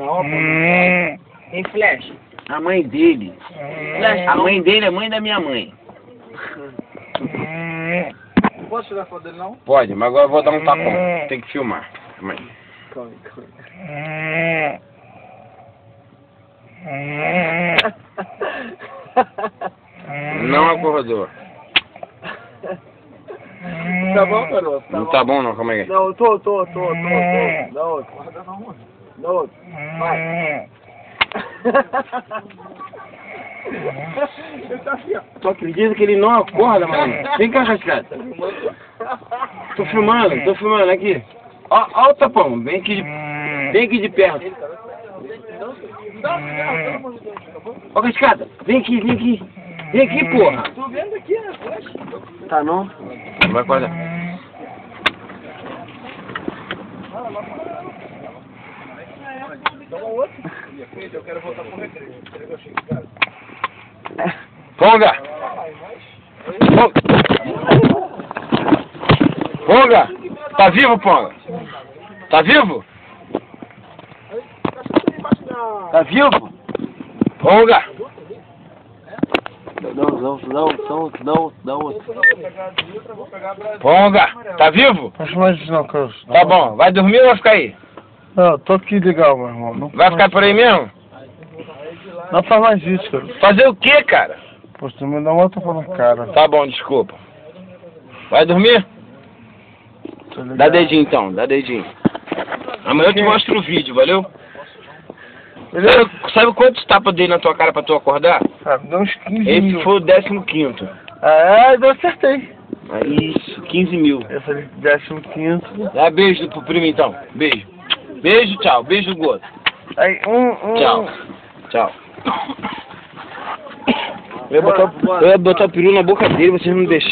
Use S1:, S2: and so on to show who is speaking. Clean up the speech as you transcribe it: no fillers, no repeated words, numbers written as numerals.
S1: Não,
S2: Tem flash.
S3: A mãe dele. A mãe dele é mãe da minha mãe.
S1: Não posso tirar foto dele, não?
S3: Pode, mas agora eu vou dar um tapão. Tem que filmar. Calma aí.
S1: Calma.
S3: Não acordou.
S1: Tá bom, garoto?
S3: Não tá bom não, calma aí.
S1: Não, eu tô. Dá outro. Dá outro. Vai. Ele tá assim, ó.
S3: Tu acredita que ele não acorda, mano? Vem cá, Cascata. Tô filmando aqui. Ó o tapão, vem aqui de perto. Ó, Cascata, vem aqui. Vem aqui, porra.
S1: Tô vendo aqui, né?
S3: Tá não? Vai acordar.
S1: Toma outro. Eu quero voltar pro recreio.
S3: Ponga! Ponga! Tá vivo, Ponga? Tá vivo? Tá vivo? Ponga! Não. Ponga! Tá vivo?
S4: Acho mais isso não, Carlos.
S3: Tá bom. Vai dormir ou vai ficar aí?
S4: Não, tô aqui legal, meu irmão. Não
S3: Vai ficar por aí mesmo?
S4: Não faz mais isso, cara.
S3: Fazer o quê, cara?
S4: Pô, você me dá uma tapa na cara.
S3: Tá bom, desculpa. Vai dormir? Dá dedinho então, dá dedinho. Amanhã eu te mostro o vídeo, valeu? Sabe quantos tapas dei na tua cara pra tu acordar?
S4: Ah, dá uns 15
S3: Esse
S4: mil.
S3: foi o 15º.
S4: Eu acertei.
S3: Isso, 15 mil.
S4: Eu falei 15º.
S3: Dá beijo pro primo então. Beijo. Beijo, tchau. Beijo, Goto.
S4: Aí,
S3: Tchau. Eu ia botar o peru na boca dele, vocês não deixaram.